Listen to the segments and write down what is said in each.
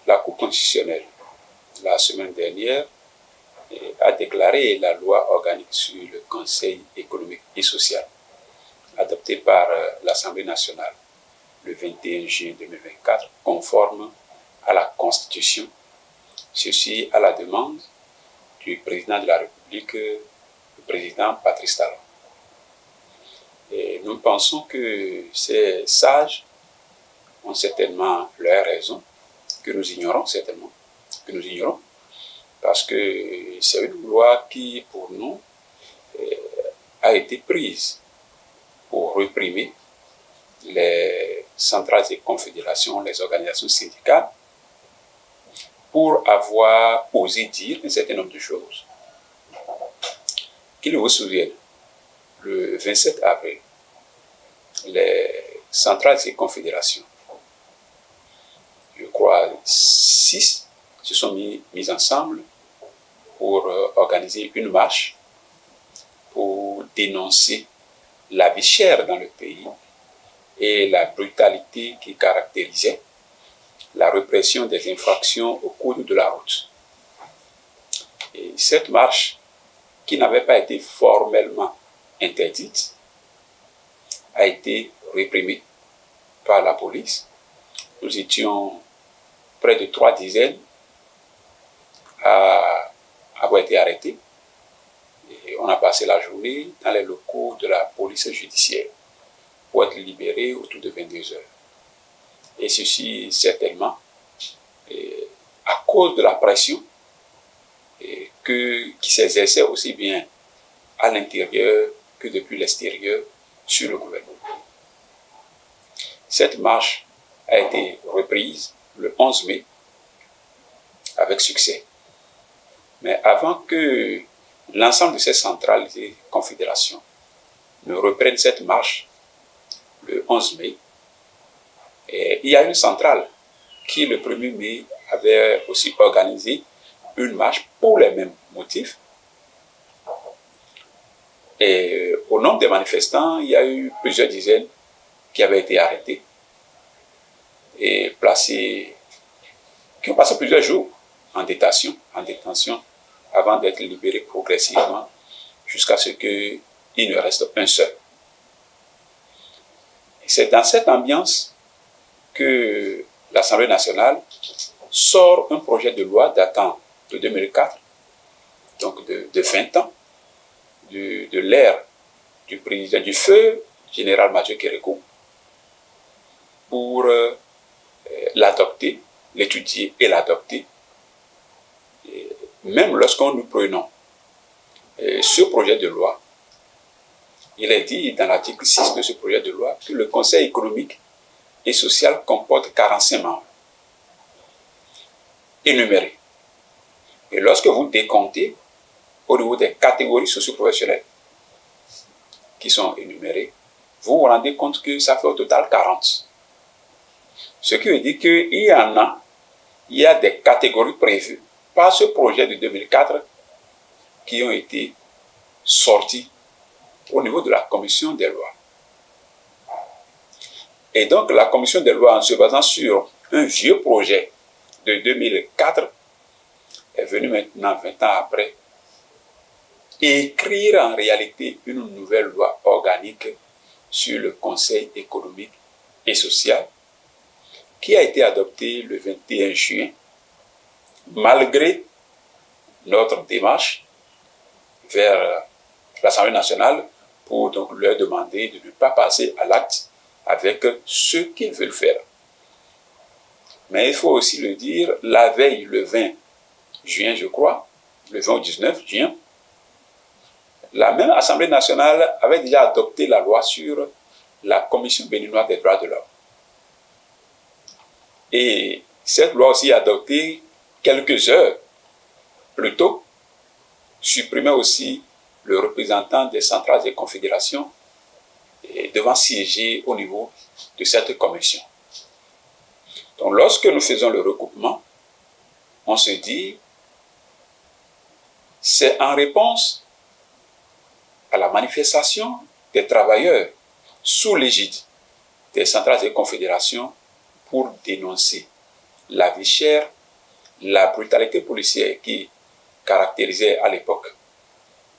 la Cour constitutionnelle, la semaine dernière, a déclaré la loi organique sur le Conseil économique et social, adoptée par l'Assemblée nationale le 21 juin 2024, conforme à la Constitution, ceci à la demande du président de la République, le président Patrice Talon. Et nous pensons que ces sages ont certainement leurs raisons, que nous ignorons certainement, parce que c'est une loi qui, pour nous, a été prise pour réprimer les centrales et confédérations, les organisations syndicales, pour avoir osé dire un certain nombre de choses. Qu'il vous souvienne, le 27 avril, les centrales et confédérations, je crois 6, se sont mis ensemble pour organiser une marche pour dénoncer la vie chère dans le pays et la brutalité qui caractérisait la répression des infractions au cours de la route. Et cette marche, qui n'avait pas été formellement interdite, a été réprimée par la police. Nous étions près de 3 dizaines à avoir été arrêtés. Et on a passé la journée dans les locaux de la police judiciaire pour être libérés autour de 22 heures. Et ceci, certainement, à cause de la pression qui s'exerçait aussi bien à l'intérieur que depuis l'extérieur sur le gouvernement. Cette marche a été reprise le 11 mai avec succès. Mais avant que l'ensemble de ces centrales et confédérations ne reprennent cette marche le 11 mai, il y a une centrale qui, le 1er mai, avait aussi organisé une marche pour les mêmes motifs. Et au nombre des manifestants, il y a eu plusieurs dizaines qui avaient été arrêtés et placés, qui ont passé plusieurs jours en détention avant d'être libérés progressivement jusqu'à ce qu'il ne reste un seul. C'est dans cette ambiance que l'Assemblée nationale sort un projet de loi datant de 2004, donc de 20 ans, de l'ère du feu général-major Kérékou, pour l'adopter, l'étudier et l'adopter. Même lorsque nous prenons ce projet de loi, il est dit dans l'article 6 de ce projet de loi que le Conseil économique et social comporte 45 membres énumérés. Et lorsque vous décomptez au niveau des catégories socio-professionnelles qui sont énumérées, vous vous rendez compte que ça fait au total 40. Ce qui veut dire qu'il y a des catégories prévues par ce projet de 2004 qui ont été sorties au niveau de la commission des lois. Et donc la commission des lois, en se basant sur un vieux projet de 2004, est venue maintenant, 20 ans après, écrire en réalité une nouvelle loi organique sur le Conseil économique et social qui a été adoptée le 21 juin, malgré notre démarche vers l'Assemblée nationale pour donc leur demander de ne pas passer à l'acte avec ce qu'ils veulent faire. Mais il faut aussi le dire, la veille, le 20 juin, je crois, le 20 au 19 juin, la même Assemblée nationale avait déjà adopté la loi sur la Commission béninoise des droits de l'homme. Et cette loi aussi adoptée quelques heures plus tôt, supprimait aussi le représentant des centrales et confédérations devant siéger au niveau de cette commission. Donc lorsque nous faisons le recoupement, on se dit, c'est en réponse à la manifestation des travailleurs sous l'égide des centrales et confédérations pour dénoncer la vie chère la brutalité policière qui caractérisait à l'époque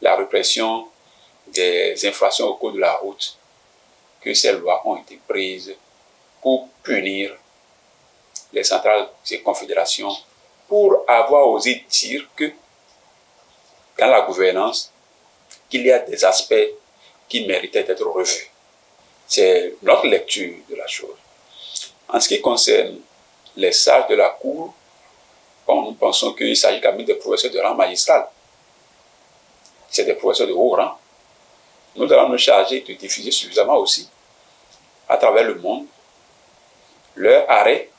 la répression des infractions au cours de la route, que ces lois ont été prises pour punir les centrales et confédérations, pour avoir osé dire que dans la gouvernance, qu'il y a des aspects qui méritaient d'être revus. C'est notre lecture de la chose. En ce qui concerne les sages de la cour, bon, nous pensons qu'il s'agit quand même des professeurs de rang magistral. C'est des professeurs de haut rang. Nous allons nous charger de diffuser suffisamment aussi, à travers le monde, leur arrêt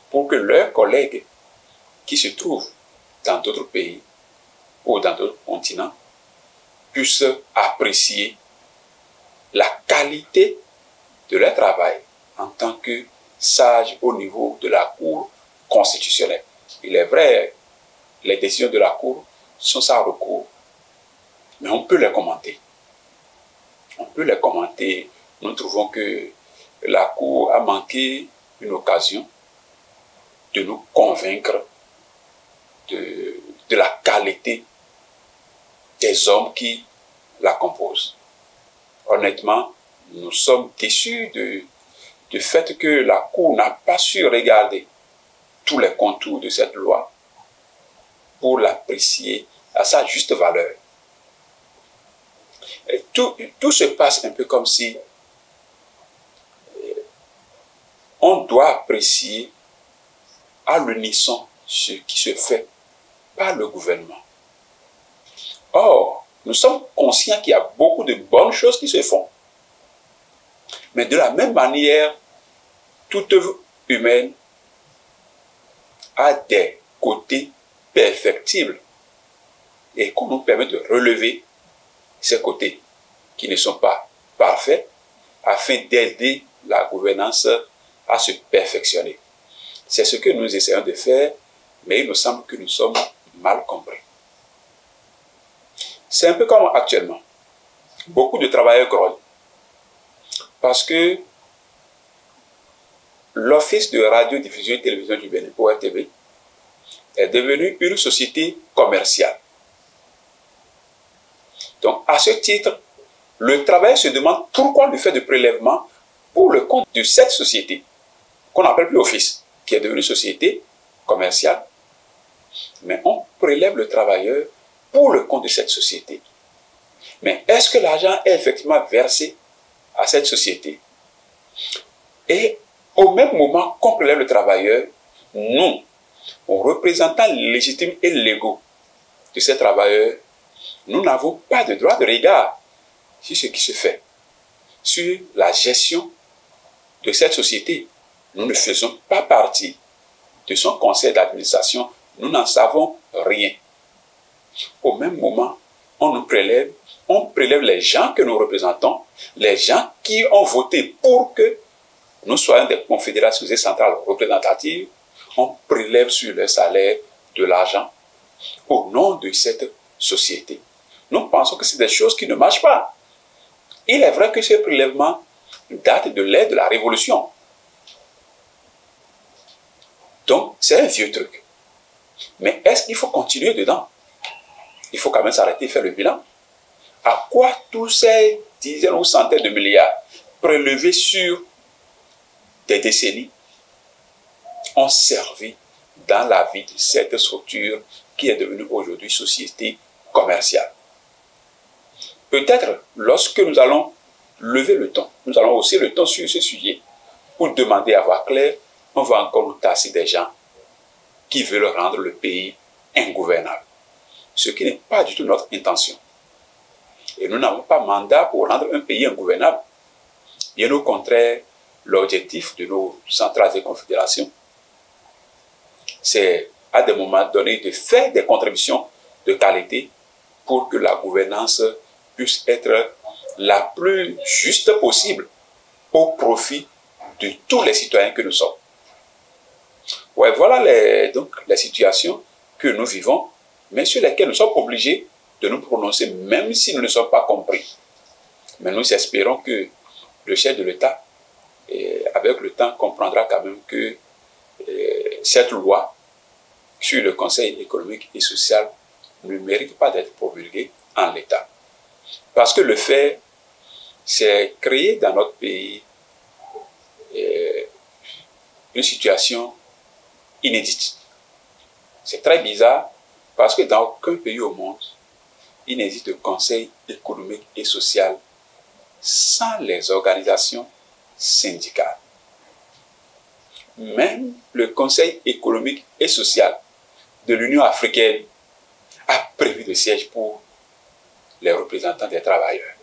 pour que leurs collègues qui se trouvent dans d'autres pays ou dans d'autres continents puissent apprécier la qualité de leur travail en tant que sages au niveau de la Cour constitutionnelle. Il est vrai, les décisions de la Cour sont sans recours, mais on peut les commenter. On peut les commenter. Nous trouvons que la Cour a manqué une occasion de nous convaincre de la qualité des hommes qui la composent. Honnêtement, nous sommes déçus du fait que la Cour n'a pas su regarder tous les contours de cette loi pour l'apprécier à sa juste valeur. Et tout se passe un peu comme si on doit apprécier à l'unisson ce qui se fait par le gouvernement. Or, nous sommes conscients qu'il y a beaucoup de bonnes choses qui se font. Mais de la même manière, toute œuvre humaine a des côtés perfectibles et qu'on nous permet de relever ces côtés qui ne sont pas parfaits afin d'aider la gouvernance à se perfectionner. C'est ce que nous essayons de faire, mais il nous semble que nous sommes mal compris. C'est un peu comme actuellement. Beaucoup de travailleurs grognent parce que l'Office de radiodiffusion et télévision du Bénin, ORTB, est devenu une société commerciale. Donc, à ce titre, le travailleur se demande pourquoi on lui fait de prélèvements pour le compte de cette société, qu'on n'appelle plus Office, qui est devenue société commerciale. Mais on prélève le travailleur pour le compte de cette société. Mais est-ce que l'argent est effectivement versé à cette société? Et au même moment qu'on prélève le travailleur, nous, représentants légitimes et légaux de ces travailleurs, nous n'avons pas de droit de regard sur ce qui se fait, sur la gestion de cette société. Nous ne faisons pas partie de son conseil d'administration, nous n'en savons rien. Au même moment, on prélève les gens que nous représentons, les gens qui ont voté pour que nous soyons des confédérations centrales représentatives, on prélève sur leur salaire de l'argent au nom de cette société. Nous pensons que c'est des choses qui ne marchent pas. Il est vrai que ce prélèvement date de l'ère de la Révolution. Donc, c'est un vieux truc. Mais est-ce qu'il faut continuer dedans? Il faut quand même s'arrêter et faire le bilan. À quoi tous ces dizaines ou centaines de milliards prélevés sur des décennies ont servi dans la vie de cette structure qui est devenue aujourd'hui société commerciale? Peut-être lorsque nous allons lever le ton, nous allons hausser le ton sur ce sujet pour demander à voir clair, on va encore nous tasser des gens qui veulent rendre le pays ingouvernable. Ce qui n'est pas du tout notre intention. Et nous n'avons pas mandat pour rendre un pays ingouvernable. Bien au contraire, l'objectif de nos centrales et confédérations, c'est à des moments donnés de faire des contributions de qualité pour que la gouvernance puisse être la plus juste possible au profit de tous les citoyens que nous sommes. Ouais, voilà les situations que nous vivons, mais sur lesquelles nous sommes obligés de nous prononcer, même si nous ne sommes pas compris. Mais nous espérons que le chef de l'État, avec le temps, comprendra quand même que cette loi sur le Conseil économique et social ne mérite pas d'être promulgué en l'état. Parce que le fait, c'est créer dans notre pays une situation inédite. C'est très bizarre parce que dans aucun pays au monde, il n'existe de conseil économique et social sans les organisations syndicales. Même le Conseil économique et social de l'Union africaine a prévu des sièges pour les représentants des travailleurs.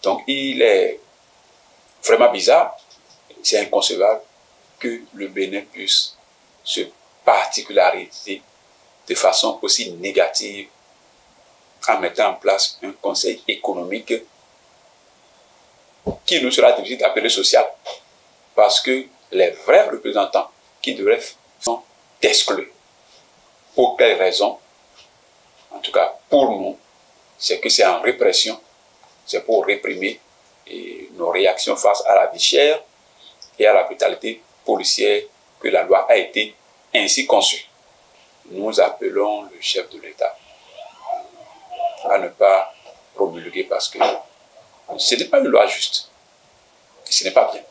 Donc il est vraiment bizarre, c'est inconcevable que le Bénin puisse se particulariser de façon aussi négative en mettant en place un conseil économique qui nous sera difficile d'appeler social, parce que les vrais représentants qui devraient sont exclus. Pour quelle raison? En tout cas, pour nous, c'est que c'est en répression, c'est pour réprimer nos réactions face à la vie chère et à la brutalité policière que la loi a été ainsi conçue. Nous appelons le chef de l'État à ne pas promulguer parce que ce n'est pas une loi juste. Ce n'est pas bien.